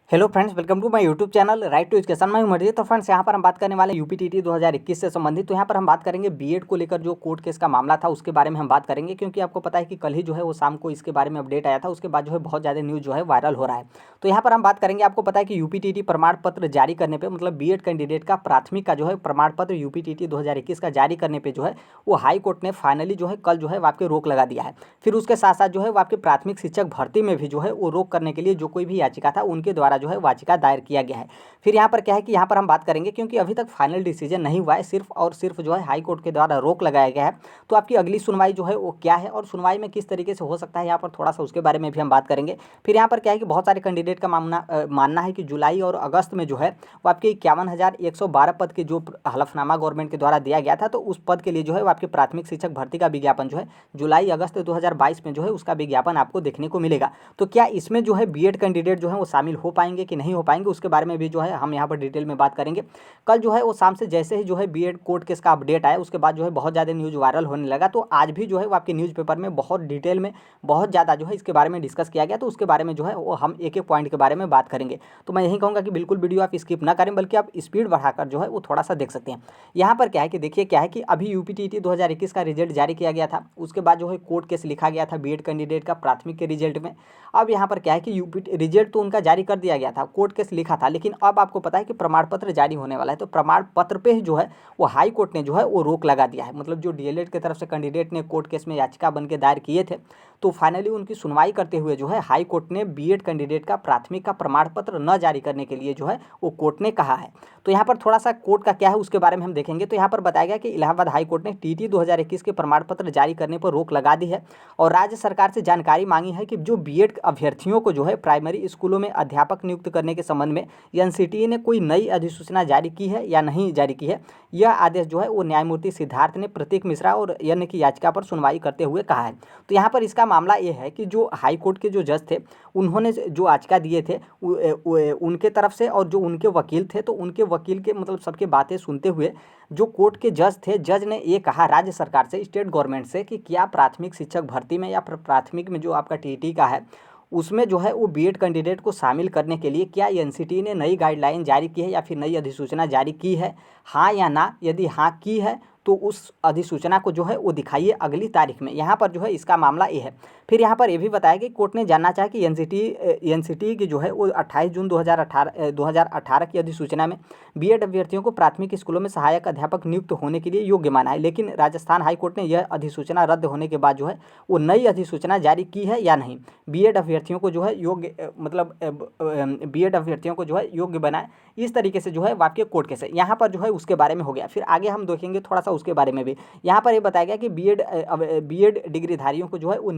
Hello friends, welcome to my YouTube channel right to education. मैं उमर जी। तो friends, यहाँ पर हम बात करने वाले हैं यूपीटीटी 2021 से संबंधित। तो यहाँ पर हम बात करेंगे बीएड को लेकर जो कोर्ट केस का मामला था उसके बारे में हम बात करेंगे, क्योंकि आपको पता है कि कल ही जो है वो शाम को इसके बारे में अपडेट आया था। उसके बाद जो है बहुत ज़्यादा न्यूज़ जो है वायरल हो रहा है। तो यहाँ पर हम बात करेंगे, आपको पता है कि यूपीटीटी प्रमाण पत्र जारी करने पर, मतलब बीएड कैंडिडेट का प्राथमिक का जो है प्रमाण पत्र यूपीटीटी 2021 का जारी करने पर जो है वो हाई कोर्ट ने फाइनली जो है कल जो है आपके रोक लगा दिया है। फिर उसके साथ साथ जो है वो आपके प्राथमिक शिक्षक भर्ती में भी जो है वो रोक करने के लिए जो कोई भी याचिका था उनके द्वारा जो है याचिका दायर किया गया है। फिर यहाँ पर क्या है कि यहाँ पर हम बात करेंगे, क्योंकि अभी तक फाइनल डिसीजन नहीं हुआ है, सिर्फ और सिर्फ जो है हाई कोर्ट के द्वारा रोक लगाया गया है। तो आपकी अगली सुनवाई जो है वो क्या है और सुनवाई में किस तरीके से हो सकता है, यहाँ पर थोड़ा सा उसके बारे में भी हम बात करेंगे। फिर यहाँ पर क्या है कि बहुत सारे कैंडिडेट का मानना है कि जुलाई और अगस्त में जो है वो आपके 51,112 पद के जो हलफनामा गवर्नमेंट के द्वारा दिया गया था, तो उस पद के लिए जो है वो आपके प्राथमिक शिक्षक भर्ती का विज्ञापन जो है जुलाई अगस्त 2022 में जो है उसका विज्ञापन आपको देखने को मिलेगा। तो क्या इसमें जो है बीएड कैंडिडेट जो है वो शामिल हो पाएंगे कि नहीं हो पाएंगे, उसके बारे में भी जो है हम यहाँ पर डिटेल में बात करेंगे। कल जो है वो शाम से जैसे ही जो है बीएड कोर्ट केस का अपडेट आया, उसके बाद जो है बहुत ज़्यादा न्यूज़ वायरल होने लगा। तो आज भी जो है वो आपके न्यूज़पेपर में बहुत डिटेल में बहुत ज़्यादा जो है इसके बारे में डिस्कस किया गया। तो उसके बारे में जो है वो हम एक एक पॉइंट के बारे में बात करेंगे। तो मैं यही कहूँगा कि बिल्कुल वीडियो आप स्किप ना करें, बल्कि आप स्पीड बढ़ाकर जो है वो थोड़ा सा देख सकते हैं। यहाँ पर क्या है कि देखिए क्या है कि अभी यूपीटीटी 2021 का रिजल्ट जारी किया गया था, उसके बाद जो है कोर्ट केस लिखा गया था बीएड कैंडिडेट का प्राथमिक के रिजल्ट में। अब यहाँ पर क्या है कि यूपी रिजल्ट तो उनका जारी कर दिया गया था, कोर्ट केस लिखा था, लेकिन अब आपको पता है कि प्रमाण पत्र जारी होने वाला है। तो प्रमाण पत्र पे ही जो है वो हाई कोर्ट ने जो है वो रोक लगा दिया है। मतलब जो डीएलएड की तरफ से कैंडिडेट ने कोर्ट केस में याचिका बन के दायर किए थे, तो फाइनली उनकी सुनवाई करते हुए जो है हाई कोर्ट ने बीएड कैंडिडेट का प्राथमिक का प्रमाण पत्र न जारी करने के लिए जो है वो कोर्ट ने कहा है। तो यहाँ पर थोड़ा सा कोर्ट का क्या है उसके बारे में हम देखेंगे। तो यहाँ पर बताया गया कि इलाहाबाद हाई कोर्ट ने टीटी 2021 के प्रमाण पत्र जारी करने पर रोक लगा दी है और राज्य सरकार से जानकारी मांगी है कि जो बीएड अभ्यर्थियों को जो है प्राइमरी स्कूलों में अध्यापक नियुक्त करने के संबंध में एनसीटीई ने कोई नई अधिसूचना जारी की है या नहीं जारी की है। यह आदेश जो है वो न्यायमूर्ति सिद्धार्थ ने प्रतीक मिश्रा और अन्य की याचिका पर सुनवाई करते हुए कहा है। तो यहाँ पर इसका मामला ये है कि जो हाई कोर्ट के जो जज थे उन्होंने जो याचिका दिए थे उनके तरफ से, और जो उनके वकील थे, तो उनके वकील के मतलब सबके बातें सुनते हुए जो कोर्ट के जज थे, जज ने ये कहा राज्य सरकार से, स्टेट गवर्नमेंट से, कि क्या प्राथमिक शिक्षक भर्ती में या प्राथमिक में जो आपका टीटी का है उसमें जो है वो बीएड कैंडिडेट को शामिल करने के लिए क्या एनसीटी ने नई गाइडलाइन जारी की है या फिर नई अधिसूचना जारी की है, हाँ या ना। यदि हाँ की है तो उस अधिसूचना को जो है वो दिखाइए अगली तारीख में। यहाँ पर जो है इसका मामला ये है। फिर यहाँ पर ये भी बताया कि कोर्ट ने जानना चाहा कि एनसीटी की जो है वो 28 जून 2018 की अधिसूचना में बीएड अभ्यर्थियों को प्राथमिक स्कूलों में सहायक अध्यापक नियुक्त होने के लिए योग्य माना है, लेकिन राजस्थान हाईकोर्ट ने यह अधिसूचना रद्द होने के बाद जो है वो नई अधिसूचना जारी की है या नहीं। बीएड अभ्यर्थियों को जो है योग्य मतलब बीएड अभ्यर्थियों को जो है योग्य बनाए, इस तरीके से जो है वाक्य कोर्ट केस है। यहाँ पर जो है उसके बारे में हो गया। फिर आगे हम देखेंगे थोड़ा सा उसके बारे में भी। यहाँ पर ये बताया गया कि बीएड डिग्रीधारियों को जो है वो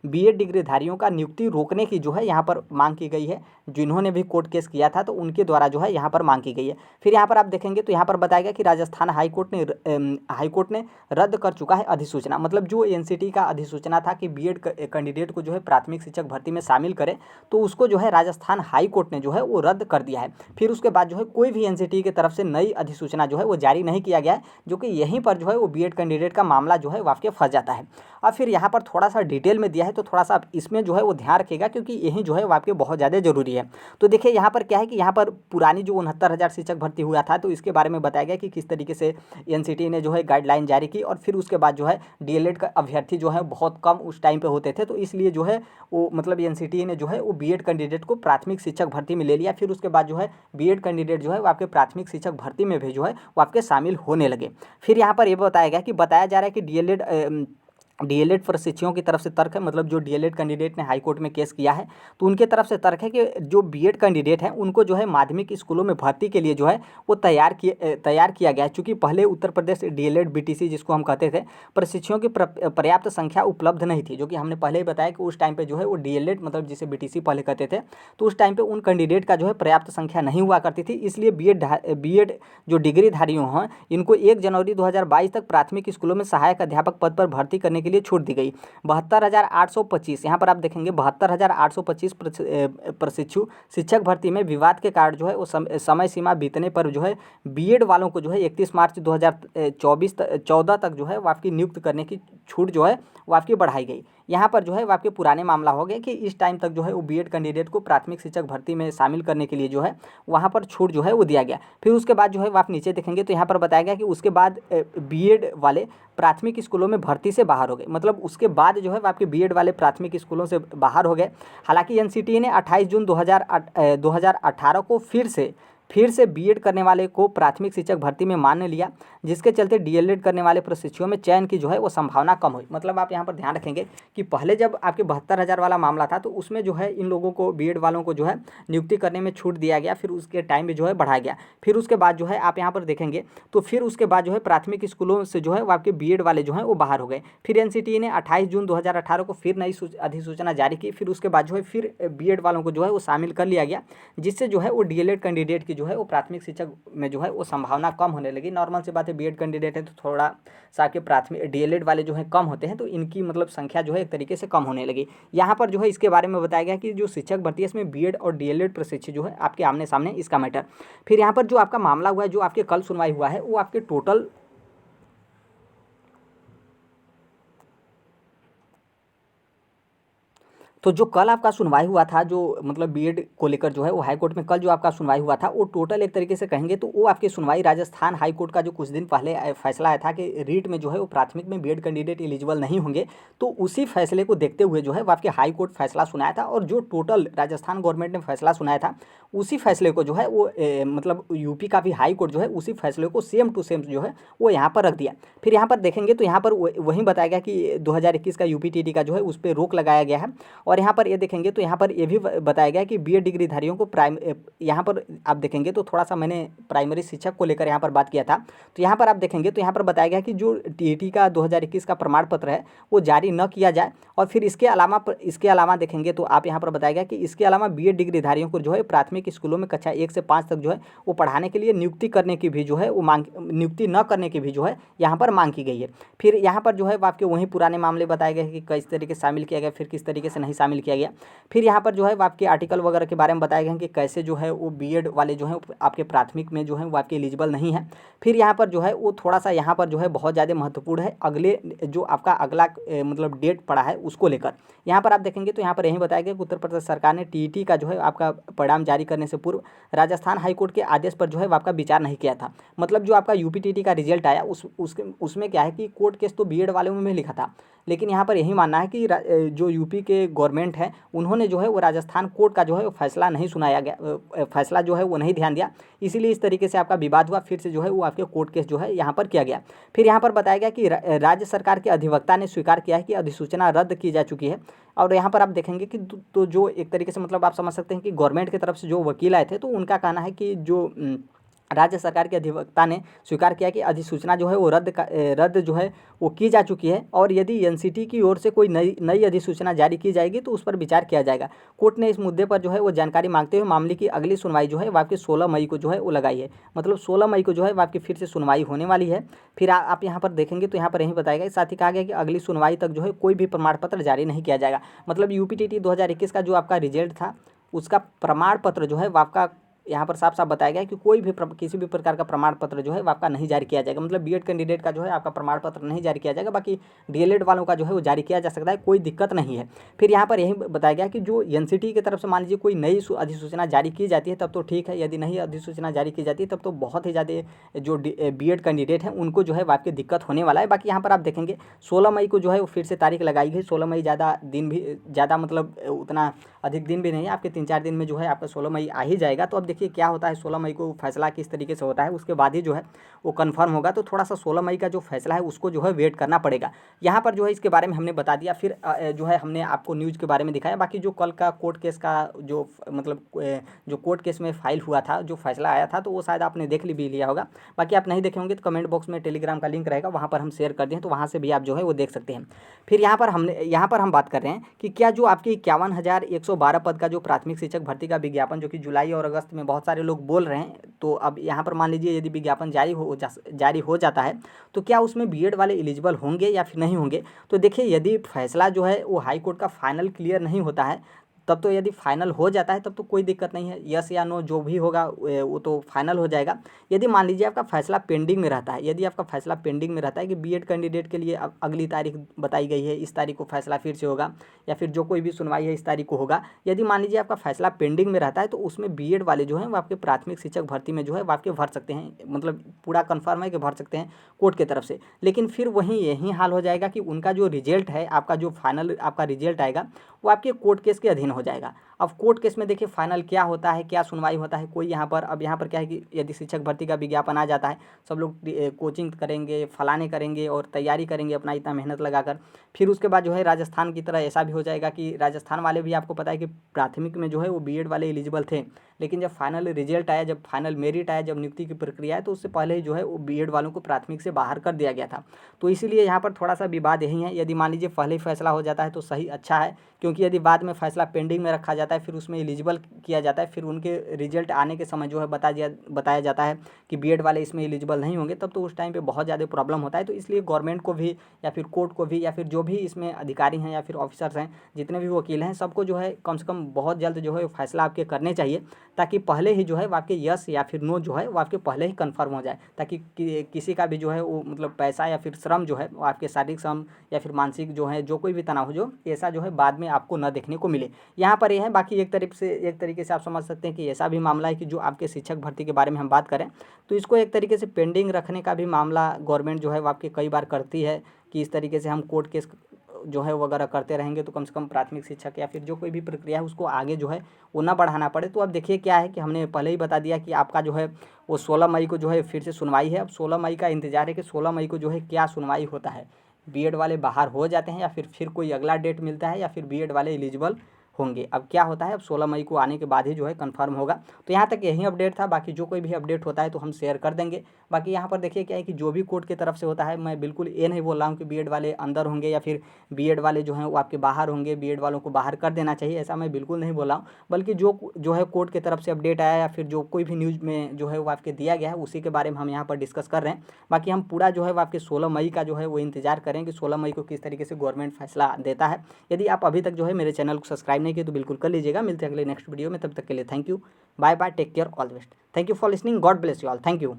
बीएड डिग्रीधारियों का नियुक्ति रोकने की जो है यहाँ पर मांग की गई है। जिन्होंने भी कोर्ट केस किया था तो उनके द्वारा जो है यहाँ पर मांग की गई है। फिर यहाँ पर आप देखेंगे तो यहाँ पर बताया गया कि राजस्थान हाईकोर्ट ने रद्द कर चुका है अधिसूचना। मतलब जो एनसीटी का अधिसूचना था कि बीएड कैंडिडेट को जो है प्राथमिक शिक्षक भर्ती में शामिल करे, तो उसको जो है राजस्थान हाई कोर्ट ने जो है वो रद्द कर दिया है। फिर उसके बाद जो है कोई भी एनसीटी की तरफ से नई अधिसूचना जो है वो जारी नहीं किया गया है, जो कि यहीं पर जो है वो बीएड कैंडिडेट का मामला जो है वाकई फंस जाता है। अब फिर यहाँ पर थोड़ा सा डिटेल में दिया है, तो थोड़ा सा इसमें जो है वो ध्यान रखिएगा, क्योंकि यही जो है वाकई बहुत ज़्यादा जरूरी है। तो देखिए यहाँ पर क्या है कि यहाँ पर पुरानी जो 69,000 शिक्षक भर्ती हुआ था, तो इसके बारे में बताया गया कि किस तरीके से एनसीटी ने जो है गाइडलाइन जारी की, और फिर उसके बाद जो है डीएलएड का अभ्यर्थी जो है बहुत कम उस टाइम पे होते थे, तो इसलिए जो है वो मतलब एनसीटी ने जो है वो बीएड कैंडिडेट को प्राथमिक शिक्षक भर्ती में ले लिया। फिर उसके बाद जो है बीएड कैंडिडेट जो है वो आपके प्राथमिक शिक्षक भर्ती में भी जो है वो आपके शामिल होने लगे। फिर यहाँ पर ये बताया गया कि बताया जा रहा है कि डीएलएड प्रशिक्षुओं की तरफ से तर्क है, मतलब जो डीएलएड कैंडिडेट ने हाई कोर्ट में केस किया है, तो उनके तरफ से तर्क है कि जो बीएड कैंडिडेट हैं उनको जो है माध्यमिक स्कूलों में भर्ती के लिए जो है वो तैयार किया गया है। चूँकि पहले उत्तर प्रदेश डीएलएड बीटीसी जिसको हम कहते थे, प्रशिक्षुओं की पर्याप्त संख्या उपलब्ध नहीं थी, जो कि हमने पहले ही बताया कि उस टाइम पर जो है वो डीएलएड मतलब जिसे बीटीसी पहले कहते थे, तो उस टाइम पर उन कैंडिडेट का जो है पर्याप्त संख्या नहीं हुआ करती थी। इसलिए बीएड जो डिग्रीधारियों हैं इनको 1 जनवरी 2022 तक प्राथमिक स्कूलों में सहायक अध्यापक पद पर भर्ती करने के लिए छूट दी गई। 72,825 यहाँ पर आप देखेंगे 72,825 प्रशिक्षु शिक्षक भर्ती में विवाद के कारण जो है वो समय सीमा बीतने पर जो है बीएड वालों को जो है 31 मार्च 2014 तक जो है वो आपकी नियुक्त करने की छूट जो है वो आपकी बढ़ाई गई। यहाँ पर जो है वो आपके पुराने मामला हो गया कि इस टाइम तक जो है वो बीएड कैंडिडेट को प्राथमिक शिक्षक भर्ती में शामिल करने के लिए जो है वहाँ पर छूट जो है वो दिया गया। फिर उसके बाद जो है आप नीचे देखेंगे तो यहाँ पर बताया गया कि उसके बाद बीएड वाले प्राथमिक स्कूलों में भर्ती से बाहर हो गए, मतलब उसके बाद जो है आपके बीएड वाले प्राथमिक स्कूलों से बाहर हो गए। हालांकि एनसीटीई ने 28 जून 2018 को फिर से बीएड करने वाले को प्राथमिक शिक्षक भर्ती में मान लिया, जिसके चलते डीएलएड करने वाले प्रशिक्षुओं में चयन की जो है वो संभावना कम हुई। मतलब आप यहाँ पर ध्यान रखेंगे कि पहले जब आपके 72,000 वाला मामला था तो उसमें जो है इन लोगों को बीएड वालों को जो है नियुक्ति करने में छूट दिया गया, फिर उसके टाइम भी जो है बढ़ाया गया। फिर उसके बाद जो है आप यहाँ पर देखेंगे तो फिर उसके बाद जो है प्राथमिक स्कूलों से जो है वो आपके बीएड वाले जो है वो बाहर हो गए। फिर एनसीटीई ने 28 जून 2018 को फिर नई अधिसूचना जारी की, फिर उसके बाद जो है फिर बीएड वालों को जो है वो शामिल कर लिया गया, जिससे जो है वो डीएलएड कैंडिडेट की जो है वो प्राथमिक शिक्षक में जो है वो संभावना कम होने लगी। नॉर्मल सी बात है, बीएड कैंडिडेट है तो थोड़ा सा के प्राथमिक डीएलएड वाले जो है कम होते हैं, तो इनकी मतलब संख्या जो है एक तरीके से कम होने लगी। यहाँ पर जो है इसके बारे में बताया गया कि जो शिक्षक भर्ती है इसमें बीएड और डीएलएड प्रशिक्षित जो है आपके आमने सामने इसका मैटर। फिर यहाँ पर जो आपका मामला हुआ है, जो आपके कल सुनवाई हुआ है, वो आपके टोटल तो जो कल आपका सुनवाई हुआ था, जो मतलब बीएड को लेकर जो है वो हाई कोर्ट में कल जो आपका सुनवाई हुआ था, वो टोटल एक तरीके से कहेंगे तो वो आपकी सुनवाई राजस्थान हाई कोर्ट का जो कुछ दिन पहले फैसला आया था कि रीट में जो है वो प्राथमिक में बीएड कैंडिडेट एलिजिबल नहीं होंगे, तो उसी फैसले को देखते हुए जो है वो आपके हाई कोर्ट फैसला सुनाया था। और जो टोटल राजस्थान गवर्नमेंट ने फैसला सुनाया था उसी फैसले को जो है वो मतलब यूपी का भी हाई कोर्ट जो है उसी फैसले को सेम टू सेम जो है वो यहाँ पर रख दिया। फिर यहाँ पर देखेंगे तो यहाँ पर वही बताया गया कि 2021 का यूपीटीटी का जो है उस पर रोक लगाया गया है। और यहाँ पर ये देखेंगे तो यहाँ पर ये भी बताया गया कि बीएड डिग्रीधारियों को यहाँ पर आप देखेंगे तो थोड़ा सा मैंने प्राइमरी शिक्षक को लेकर यहाँ पर बात किया था, तो यहाँ पर आप देखेंगे तो यहाँ पर बताया गया कि जो टीईटी का 2021 का प्रमाण पत्र है वो जारी न किया जाए। और फिर इसके अलावा देखेंगे तो आप यहाँ पर बताया गया कि इसके अलावा बीएड डिग्रीधारियों को जो है प्राथमिक स्कूलों में कक्षा 1 से 5 तक जो है वो पढ़ाने के लिए नियुक्ति करने की भी जो है वो नियुक्ति न करने की भी जो है यहाँ पर मांग की गई है। फिर यहाँ पर जो है आपके वहीं पुराने मामले बताए गए कि किस तरीके से शामिल किया गया, फिर किस तरीके से नहीं शामिल किया गया। फिर यहाँ पर जो है आपके आर्टिकल वगैरह के बारे में बताए गए हैं कि कैसे जो है वो बीएड वाले जो हैं आपके प्राथमिक में जो है वो आपके एलिजिबल नहीं है। फिर यहाँ पर जो है वो थोड़ा सा यहाँ पर जो है बहुत ज़्यादा महत्वपूर्ण है, अगले जो आपका अगला मतलब डेट पड़ा है उसको लेकर। यहाँ पर आप देखेंगे तो यहाँ पर यही बताया गया कि उत्तर प्रदेश सरकार ने टीईटी का जो है आपका परिणाम जारी करने से पूर्व राजस्थान हाईकोर्ट के आदेश पर जो है आपका विचार नहीं किया था। मतलब जो आपका यूपीटीटी का रिजल्ट आया उसमें क्या है कि कोर्ट केस तो बीएड वाले में लिखा था, लेकिन यहाँ पर यही मानना है कि जो यूपी के गवर्नमेंट है उन्होंने जो है वो राजस्थान कोर्ट का जो है वो फैसला नहीं सुनाया गया, फैसला जो है वो नहीं ध्यान दिया, इसीलिए इस तरीके से आपका विवाद हुआ। फिर से जो है वो आपके कोर्ट केस जो है यहाँ पर किया गया। फिर यहाँ पर बताया गया कि राज्य सरकार के अधिवक्ता ने स्वीकार किया है कि अधिसूचना रद्द की जा चुकी है। और यहाँ पर आप देखेंगे कि तो जो एक तरीके से मतलब आप समझ सकते हैं कि गवर्नमेंट की तरफ से जो वकील आए थे तो उनका कहना है कि जो राज्य सरकार के अधिवक्ता ने स्वीकार किया कि अधिसूचना जो है वो रद्द जो है वो की जा चुकी है, और यदि एनसीटी की ओर से कोई नई अधिसूचना जारी की जाएगी तो उस पर विचार किया जाएगा। कोर्ट ने इस मुद्दे पर जो है वो जानकारी मांगते हुए मामले की अगली सुनवाई जो है वो आपकी 16 मई को जो है वो लगाई है। मतलब 16 मई को जो है वो आपकी फिर से सुनवाई होने वाली है। फिर आप यहाँ पर देखेंगे तो यहाँ पर यही बताया गया, साथ ही कहा गया कि अगली सुनवाई तक जो है कोई भी प्रमाण पत्र जारी नहीं किया जाएगा। मतलब यूपीटीटी 2021 का जो आपका रिजल्ट था उसका प्रमाण पत्र जो है वो आपका यहाँ पर साफ साफ बताया गया है कि कोई भी किसी भी प्रकार का प्रमाण पत्र जो है वो आपका नहीं जारी किया जाएगा। मतलब बीएड कैंडिडेट का जो है आपका प्रमाण पत्र नहीं जारी किया जाएगा, बाकी डीएलएड वालों का जो है वो जारी किया जा सकता है, कोई दिक्कत नहीं है। फिर यहाँ पर यही बताया गया कि जो एनसीटी की तरफ से मान लीजिए कोई नई अधिसूचना जारी की जाती है तब तो ठीक है, यदि नहीं अधिसूचना जारी की जाती है तब तो बहुत ही ज़्यादा जो बीएड कैंडिडेट हैं उनको जो है आपकी दिक्कत होने वाला है। बाकी यहाँ पर आप देखेंगे 16 मई को जो है वो फिर से तारीख लगाई गई। 16 मई ज़्यादा मतलब उतना अधिक दिन भी नहीं है, आपके 3-4 दिन में जो है आपका 16 मई आ ही जाएगा। तो अब देखिए क्या होता है, 16 मई को फैसला किस तरीके से होता है उसके बाद ही जो है वो कंफर्म होगा। तो थोड़ा सा 16 मई का जो फैसला है उसको जो है वेट करना पड़ेगा। यहाँ पर जो है इसके बारे में हमने बता दिया। फिर जो है हमने आपको न्यूज़ के बारे में दिखाया। बाकी जो कल का कोर्ट केस का जो मतलब जो कोर्ट केस में फाइल हुआ था, जो फैसला आया था, तो वो शायद आपने देख भी लिया होगा। बाकी आप नहीं देखे होंगे तो कमेंट बॉक्स में टेलीग्राम का लिंक रहेगा, वहाँ पर हम शेयर कर दें तो वहाँ से भी आप जो है वो देख सकते हैं। फिर यहाँ पर हम बात कर रहे हैं कि क्या जो आपकी 51,112 पद का जो प्राथमिक शिक्षक भर्ती का विज्ञापन जो कि जुलाई और अगस्त में बहुत सारे लोग बोल रहे हैं, तो अब यहाँ पर मान लीजिए यदि विज्ञापन जारी हो जाता है तो क्या उसमें बीएड वाले एलिजिबल होंगे या फिर नहीं होंगे। तो देखिए, यदि फैसला जो है वो हाई कोर्ट का फाइनल क्लियर नहीं होता है तब तो यदि फाइनल हो जाता है तब तो कोई दिक्कत नहीं है, यस या नो जो भी होगा वो तो फाइनल हो जाएगा। यदि मान लीजिए आपका फैसला पेंडिंग में रहता है, यदि आपका फैसला पेंडिंग में रहता है कि बीएड कैंडिडेट के लिए अब अगली तारीख बताई गई है, इस तारीख को फैसला फिर से होगा, या फिर जो कोई भी सुनवाई है इस तारीख को होगा, यदि मान लीजिए आपका फैसला पेंडिंग में रहता है तो उसमें बीएड वाले जो हैं वो आपके प्राथमिक शिक्षक भर्ती में जो है वो आपके भर सकते हैं, मतलब पूरा कन्फर्म है कि भर सकते हैं कोर्ट की तरफ से। लेकिन फिर वहीं यही हाल हो जाएगा कि उनका जो रिजल्ट है, आपका जो फाइनल आपका रिजल्ट आएगा वो आपके कोर्ट केस के अधीन हो जाएगा। अब कोर्ट केस में देखिए फाइनल क्या होता है, क्या सुनवाई होता है, कोई यहाँ पर अब यहाँ पर क्या है कि यदि शिक्षक भर्ती का विज्ञापन आ जाता है, सब लोग कोचिंग करेंगे, फलाने करेंगे और तैयारी करेंगे अपना इतना मेहनत लगाकर, फिर उसके बाद जो है राजस्थान की तरह ऐसा भी हो जाएगा कि राजस्थान वाले भी आपको पता है कि प्राथमिक में जो है वो बीएड वाले एलिजिबल थे, लेकिन जब फाइनल रिजल्ट आया, जब फाइनल मेरिट आया, जब नियुक्ति की प्रक्रिया है, तो उससे पहले ही जो है वो बीएड वालों को प्राथमिक से बाहर कर दिया गया था। तो इसीलिए यहाँ पर थोड़ा सा विवाद यही है। यदि मान लीजिए पहले ही फैसला हो जाता है तो सही, अच्छा है, क्योंकि यदि बाद में फैसला पेंडिंग में रखा जाता है, फिर उसमें एलिजिबल किया जाता है, फिर उनके रिजल्ट आने के समय जो है बताया जाता है कि बीएड वाले इसमें एलिजिबल नहीं होंगे, तब तो उस टाइम पे बहुत ज़्यादा प्रॉब्लम होता है। तो इसलिए गवर्नमेंट को भी या फिर कोर्ट को भी या फिर जो भी इसमें अधिकारी हैं या फिर ऑफिसर्स हैं, जितने भी वकील हैं, सबको जो है कम से कम बहुत जल्द जो है फैसला आपके करने चाहिए, ताकि पहले ही जो है वो आपके यस या फिर नो जो है वो आपके पहले ही कन्फर्म हो जाए, ताकि किसी का भी जो है वो मतलब पैसा या फिर श्रम जो है वो आपके शारीरिक श्रम या फिर मानसिक जो है जो कोई भी तनाव हो, जो ऐसा जो है बाद में आपको न देखने को मिले। यहाँ पर यह है। बाकी एक तरीके से आप समझ सकते हैं कि ऐसा भी मामला है कि जो आपके शिक्षक भर्ती के बारे में हम बात करें तो इसको एक तरीके से पेंडिंग रखने का भी मामला गवर्नमेंट जो है वो आपके कई बार करती है कि इस तरीके से हम कोर्ट केस जो है वगैरह करते रहेंगे तो कम से कम प्राथमिक शिक्षक या फिर जो कोई भी प्रक्रिया है उसको आगे जो है वो ना बढ़ाना पड़े। तो अब देखिए क्या है कि हमने पहले ही बता दिया कि आपका जो है वो 16 मई को जो है फिर से सुनवाई है। अब 16 मई का इंतजार है कि 16 मई को जो है क्या सुनवाई होता है, बीएड वाले बाहर हो जाते हैं या फिर कोई अगला डेट मिलता है या फिर बीएड वाले एलिजिबल होंगे। अब क्या होता है, अब 16 मई को आने के बाद ही जो है कंफर्म होगा। तो यहाँ तक यही अपडेट था, बाकी जो कोई भी अपडेट होता है तो हम शेयर कर देंगे। बाकी यहाँ पर देखिए क्या है कि जो भी कोर्ट की तरफ से होता है, मैं बिल्कुल ये नहीं बोल रहा हूँ कि बीएड वाले अंदर होंगे या फिर बीएड वाले जो हैं वो आपके बाहर होंगे, बीएड वालों को बाहर कर देना चाहिए, ऐसा मैं बिल्कुल नहीं बोल रहा हूँ। बल्कि जो है कोर्ट की तरफ से अपडेट आया या फिर जो कोई भी न्यूज़ में जो है वो आपके दिया गया है उसी के बारे में हम यहाँ पर डिस्कस कर रहे हैं। बाकी हम पूरा जो है वो आपके 16 मई का जो है वो इंतजार करें कि 16 मई को किस तरीके से गवर्नमेंट फैसला देता है। यदि आप अभी तक जो है मेरे चैनल को सब्सक्राइब नहीं किए तो बिल्कुल कर लीजिएगा। मिलते हैं अगले नेक्स्ट वीडियो में, तब तक के लिए thank you, bye bye, take care, all the best. Thank you for listening, God bless you all, thank you.